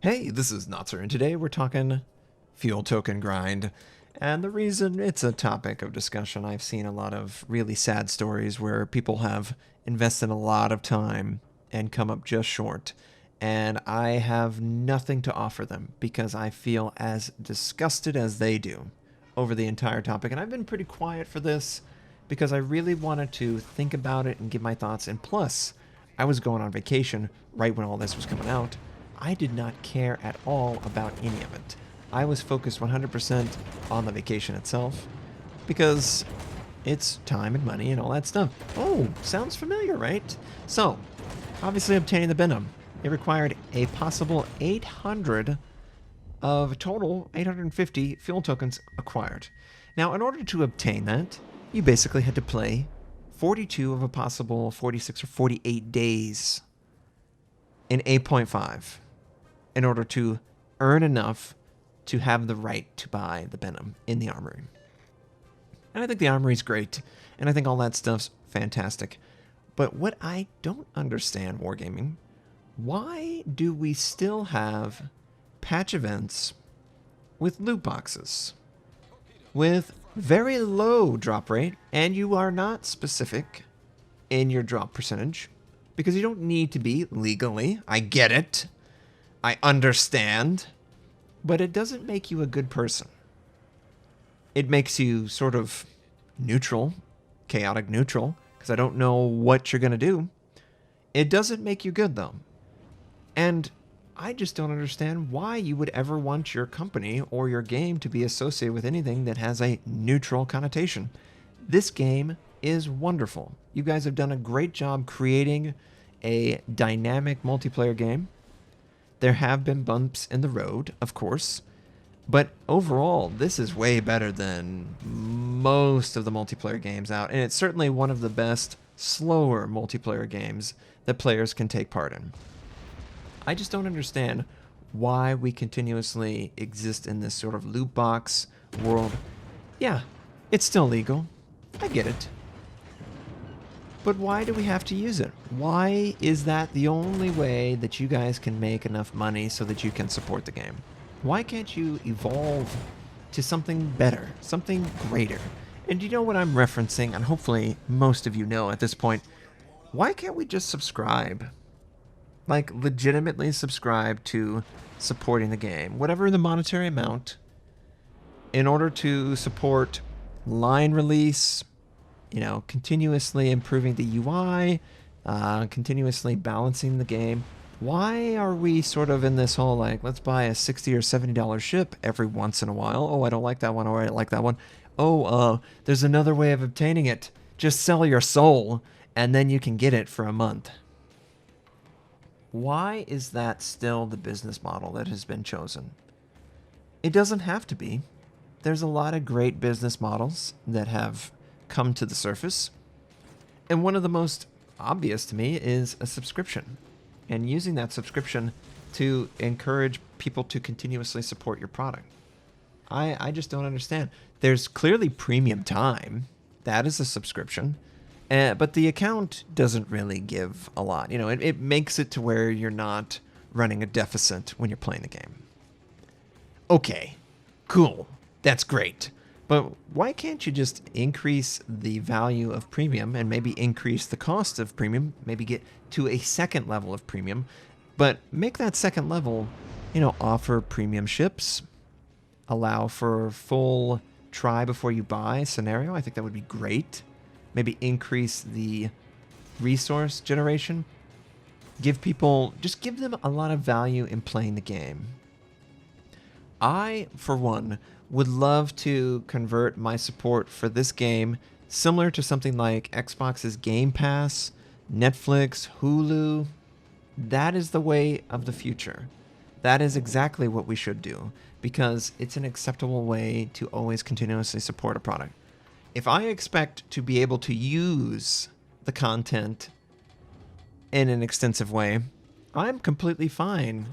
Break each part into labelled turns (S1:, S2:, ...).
S1: Hey, this is Notser, and today we're talking fuel token grind. And the reason it's a topic of discussion, I've seen a lot of really sad stories where people have invested a lot of time and come up just short. And I have nothing to offer them because I feel as disgusted as they do over the entire topic. And I've been pretty quiet for this because I really wanted to think about it and give my thoughts. And plus, I was going on vacation right when all this was coming out. I did not care at all about any of it. I was focused 100% on the vacation itself because it's time and money and all that stuff. Oh, sounds familiar, right? So, obviously obtaining the Benham, it required a possible 800 of total 850 fuel tokens acquired. Now, in order to obtain that, you basically had to play 42 of a possible 46 or 48 days in 8.5 in order to earn enough to have the right to buy the Benham in the armory. And I think the armory is great, and I think all that stuff's fantastic. But what I don't understand, Wargaming, why do we still have patch events with loot boxes with very low drop rate, and you are not specific in your drop percentage because you don't need to be legally? I get it. I understand. But it doesn't make you a good person. It makes you sort of neutral, chaotic neutral, because I don't know what you're going to do. It doesn't make you good, though. And I just don't understand why you would ever want your company or your game to be associated with anything that has a neutral connotation. This game is wonderful. You guys have done a great job creating a dynamic multiplayer game. There have been bumps in the road, of course, but overall, this is way better than most of the multiplayer games out, and it's certainly one of the best, slower multiplayer games that players can take part in. I just don't understand why we continuously exist in this sort of loot box world. Yeah, it's still legal. I get it. But why do we have to use it? Why is that the only way that you guys can make enough money so that you can support the game? Why can't you evolve to something better, something greater? And you know what I'm referencing, and hopefully most of you know at this point, why can't we just subscribe? Like, legitimately subscribe to supporting the game, whatever the monetary amount, in order to support line release, you know, continuously improving the UI, continuously balancing the game. Why are we sort of in this whole, like, let's buy a $60 or $70 ship every once in a while? Oh, I don't like that one, or I like that one. Oh, there's another way of obtaining it. Just sell your soul, and then you can get it for a month. Why is that still the business model that has been chosen? It doesn't have to be. There's a lot of great business models that have come to the surface, and one of the most obvious to me is a subscription, and using that subscription to encourage people to continuously support your product. I just don't understand. There's clearly premium time. That is a subscription. But the account doesn't really give a lot. You know, it makes it to where you're not running a deficit when you're playing the game. Okay, cool. That's great. But why can't you just increase the value of premium and maybe increase the cost of premium, maybe get to a second level of premium, but make that second level, you know, offer premium ships, allow for full try before you buy scenario? I think that would be great. Maybe increase the resource generation. Give them a lot of value in playing the game. I, for one, would love to convert my support for this game similar to something like Xbox's Game Pass, Netflix, Hulu. That is the way of the future. That is exactly what we should do because it's an acceptable way to always continuously support a product. If I expect to be able to use the content in an extensive way, I'm completely fine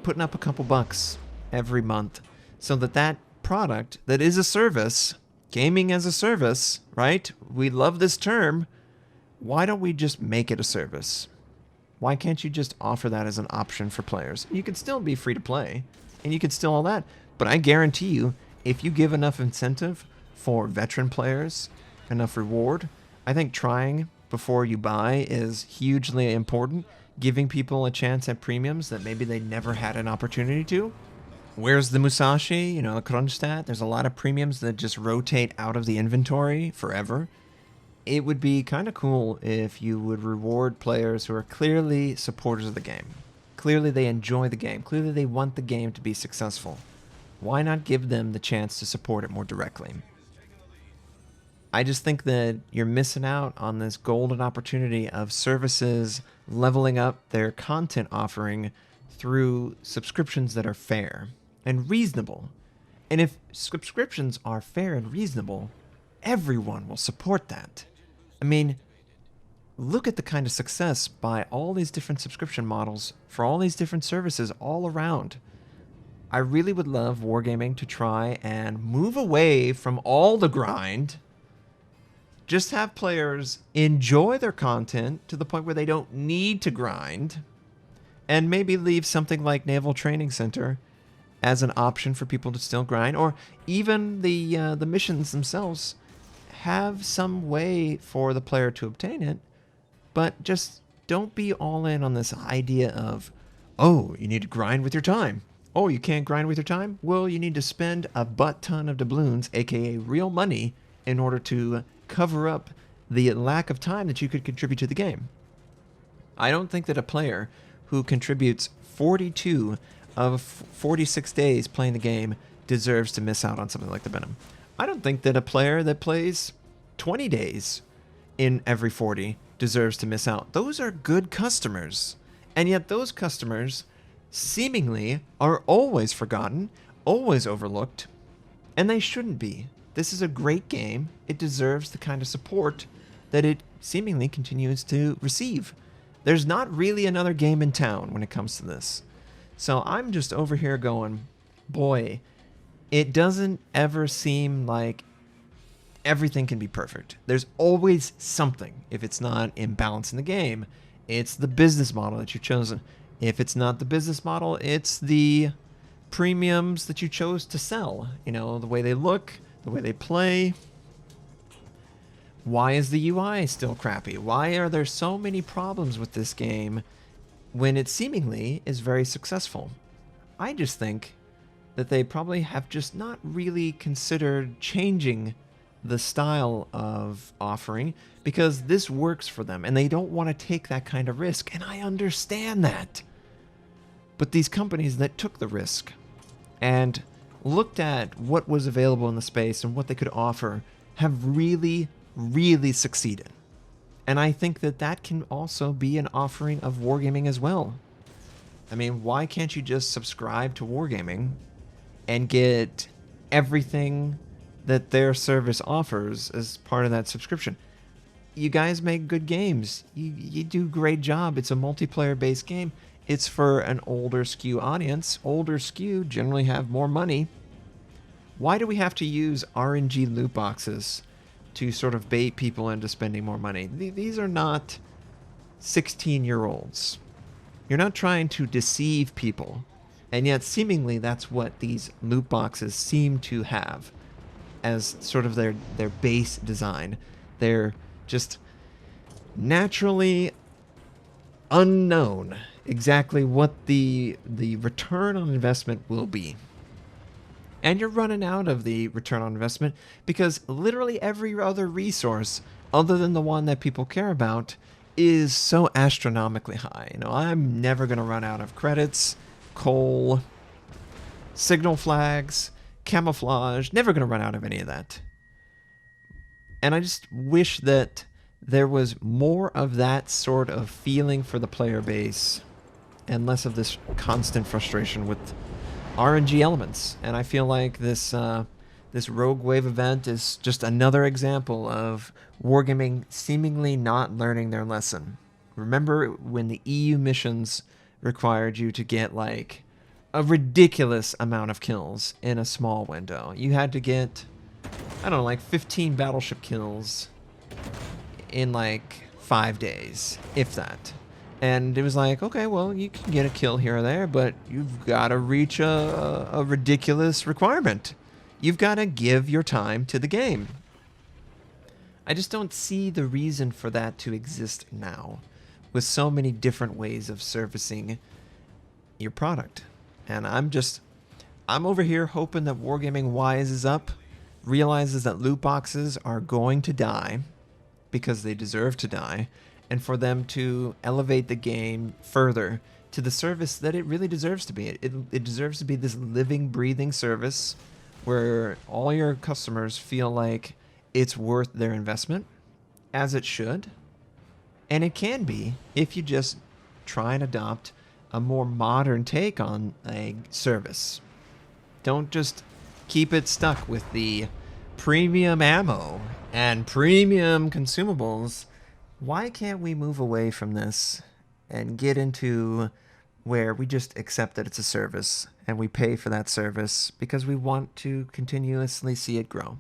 S1: putting up a couple bucks every month so that product that is a service, gaming as a service, right? We love this term. Why don't we just make it a service? Why can't you just offer that as an option for players? You could still be free to play, and you could still all that. But I guarantee you, if you give enough incentive for veteran players, enough reward, I think trying before you buy is hugely important. Giving people a chance at premiums that maybe they never had an opportunity to. Where's the Musashi, you know, the Kronstadt? There's a lot of premiums that just rotate out of the inventory forever. It would be kind of cool if you would reward players who are clearly supporters of the game. Clearly they enjoy the game. Clearly they want the game to be successful. Why not give them the chance to support it more directly? I just think that you're missing out on this golden opportunity of services leveling up their content offering through subscriptions that are fair and reasonable. And if subscriptions are fair and reasonable, everyone will support that. I mean, look at the kind of success by all these different subscription models for all these different services all around. I really would love Wargaming to try and move away from all the grind. Just have players enjoy their content to the point where they don't need to grind, and maybe leave something like Naval Training Center as an option for people to still grind, or even the missions themselves have some way for the player to obtain it, but just don't be all in on this idea of, oh, you need to grind with your time. Oh, you can't grind with your time? Well, you need to spend a butt ton of doubloons, aka real money, in order to cover up the lack of time that you could contribute to the game. I don't think that a player who contributes 42 of 46 days playing the game deserves to miss out on something like the Benham. I don't think that a player that plays 20 days in every 40 deserves to miss out. Those are good customers. And yet those customers seemingly are always forgotten, always overlooked, and they shouldn't be. This is a great game. It deserves the kind of support that it seemingly continues to receive. There's not really another game in town when it comes to this. So I'm just over here going, boy, it doesn't ever seem like everything can be perfect. There's always something. If it's not imbalance in the game, it's the business model that you've chosen. If it's not the business model, it's the premiums that you chose to sell. You know, the way they look, the way they play. Why is the UI still crappy? Why are there so many problems with this game when it seemingly is very successful? I just think that they probably have just not really considered changing the style of offering, because this works for them and they don't want to take that kind of risk, and I understand that. But these companies that took the risk and looked at what was available in the space and what they could offer have really, really succeeded. And I think that that can also be an offering of Wargaming as well. I mean, why can't you just subscribe to Wargaming and get everything that their service offers as part of that subscription? You guys make good games. You do a great job. It's a multiplayer-based game. It's for an older skew audience. Older skew generally have more money. Why do we have to use RNG loot boxes to sort of bait people into spending more money? These are not 16-year-olds. You're not trying to deceive people. And yet, seemingly, that's what these loot boxes seem to have as sort of their base design. They're just naturally unknown exactly what the return on investment will be. And you're running out of the return on investment because literally every other resource other than the one that people care about is so astronomically high. You know, I'm never going to run out of credits, coal, signal flags, camouflage, never going to run out of any of that. And I just wish that there was more of that sort of feeling for the player base and less of this constant frustration with RNG elements. And I feel like this Rogue Wave event is just another example of Wargaming seemingly not learning their lesson. Remember when the EU missions required you to get like a ridiculous amount of kills in a small window? You had to get, I don't know, like 15 battleship kills in like 5 days, if that. And it was like, okay, well, you can get a kill here or there, but you've got to reach a ridiculous requirement. You've got to give your time to the game. I just don't see the reason for that to exist now, with so many different ways of servicing your product. And I'm over here hoping that Wargaming wises up, realizes that loot boxes are going to die because they deserve to die, and for them to elevate the game further to the service that it really deserves to be. It deserves to be this living, breathing service where all your customers feel like it's worth their investment, as it should. And it can be if you just try and adopt a more modern take on a service. Don't just keep it stuck with the premium ammo and premium consumables. Why can't we move away from this and get into where we just accept that it's a service and we pay for that service because we want to continuously see it grow?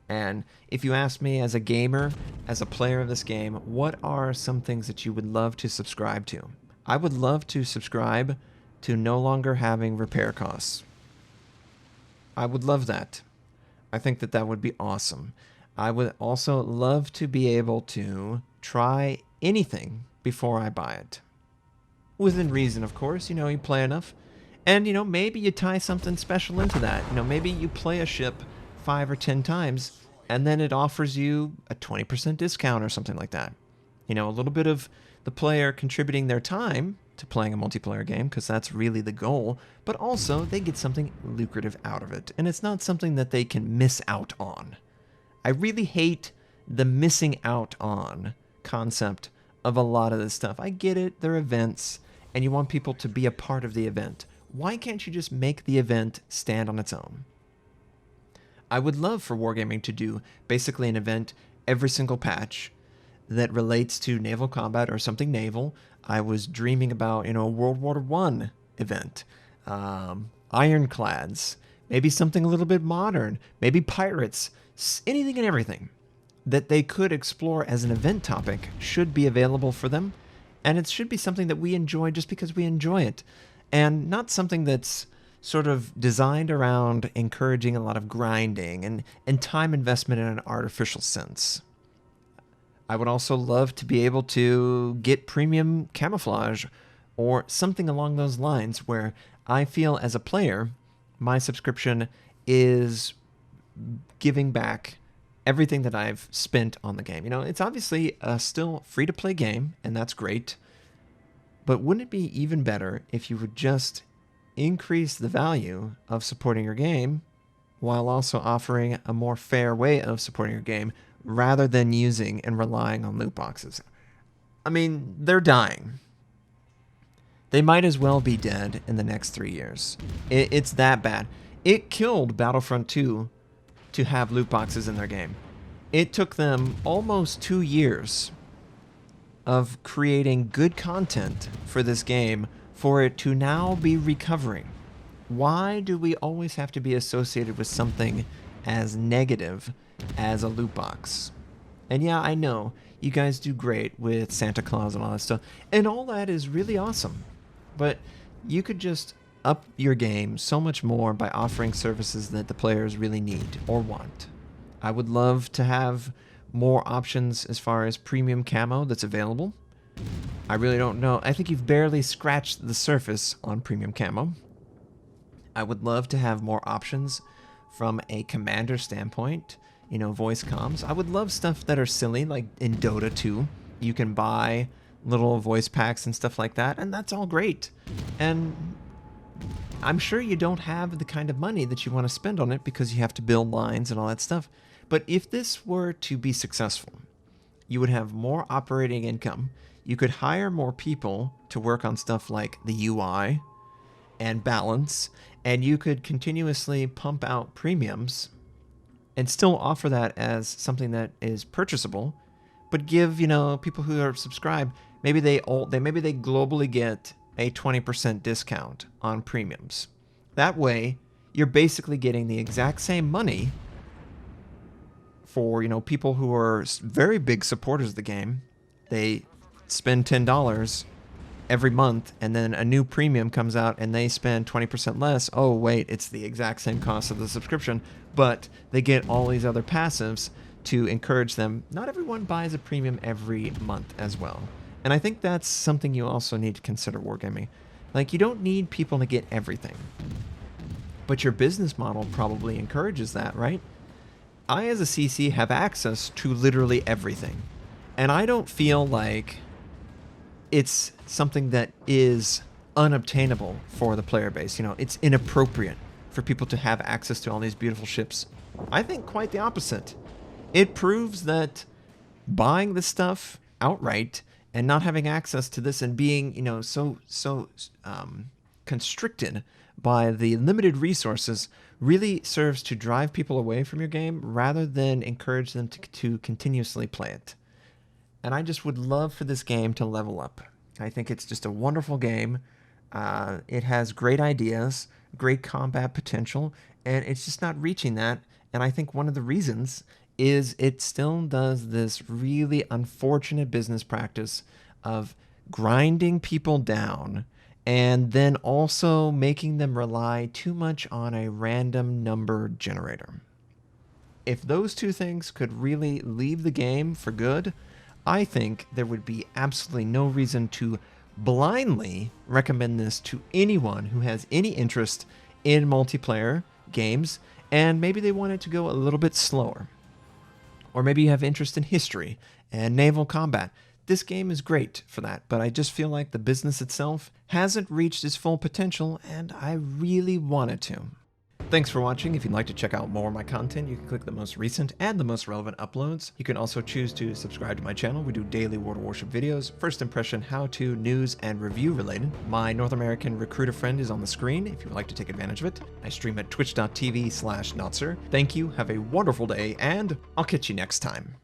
S1: And if you ask me as a gamer, as a player of this game, what are some things that you would love to subscribe to? I would love to subscribe to no longer having repair costs. I would love that. I think that that would be awesome. I would also love to be able to try anything before I buy it. Within reason, of course. You play enough. And, maybe you tie something special into that. Maybe you play a ship 5 or 10 times, and then it offers you a 20% discount or something like that. A little bit of the player contributing their time to playing a multiplayer game, because that's really the goal, but also they get something lucrative out of it, and it's not something that they can miss out on. I really hate the missing out on concept of a lot of this stuff. I get it, they're events, and you want people to be a part of the event. Why can't you just make the event stand on its own? I would love for Wargaming to do basically an event every single patch that relates to naval combat or something naval. I was dreaming about, a World War I event, ironclads, maybe something a little bit modern, maybe pirates, anything and everything that they could explore as an event topic should be available for them. And it should be something that we enjoy just because we enjoy it, and not something that's sort of designed around encouraging a lot of grinding and time investment in an artificial sense. I would also love to be able to get premium camouflage or something along those lines where I feel as a player, my subscription is giving back everything that I've spent on the game. It's obviously a still free-to-play game, and that's great. But wouldn't it be even better if you would just increase the value of supporting your game while also offering a more fair way of supporting your game rather than using and relying on loot boxes? I mean, they're dying. They might as well be dead in the next 3 years. It's that bad. It killed Battlefront 2 to have loot boxes in their game. It took them almost 2 years of creating good content for this game for it to now be recovering. Why do we always have to be associated with something as negative as a loot box? And yeah, I know you guys do great with Santa Claus and all that stuff, and all that is really awesome. But you could just up your game so much more by offering services that the players really need or want. I would love to have more options as far as premium camo that's available. I really don't know. I think you've barely scratched the surface on premium camo. I would love to have more options from a commander standpoint, voice comms. I would love stuff that are silly, like in Dota 2. You can buy little voice packs and stuff like that, and that's all great. And I'm sure you don't have the kind of money that you want to spend on it because you have to build lines and all that stuff. But if this were to be successful, you would have more operating income. You could hire more people to work on stuff like the UI and balance, and you could continuously pump out premiums and still offer that as something that is purchasable, but give, people who are subscribed, maybe they globally get a 20% discount on premiums. That way, you're basically getting the exact same money for, people who are very big supporters of the game. They spend $10 every month, and then a new premium comes out and they spend 20% less. Oh, wait, it's the exact same cost of the subscription, but they get all these other passives to encourage them. Not everyone buys a premium every month as well. And I think that's something you also need to consider wargaming. Like, you don't need people to get everything, but your business model probably encourages that, right? I, as a CC, have access to literally everything, and I don't feel like it's something that is unobtainable for the player base. You know, it's inappropriate for people to have access to all these beautiful ships. I think quite the opposite. It proves that buying this stuff outright and not having access to this and being, you know, so constricted by the limited resources really serves to drive people away from your game rather than encourage them to continuously play it. And I just would love for this game to level up. I think it's just a wonderful game. It has great ideas, great combat potential, and it's just not reaching that. And I think one of the reasons is it still does this really unfortunate business practice of grinding people down and then also making them rely too much on a random number generator. If those two things could really leave the game for good, I think there would be absolutely no reason to blindly recommend this to anyone who has any interest in multiplayer games, and maybe they want it to go a little bit slower. Or maybe you have interest in history and naval combat. This game is great for that, but I just feel like the business itself hasn't reached its full potential, and I really want it to. Thanks for watching. If you'd like to check out more of my content, you can click the most recent and the most relevant uploads. You can also choose to subscribe to my channel. We do daily World of Warship videos, first impression, how-to, news, and review related. My North American recruiter friend is on the screen if you would like to take advantage of it. I stream at twitch.tv/Notser. Thank you, have a wonderful day, and I'll catch you next time.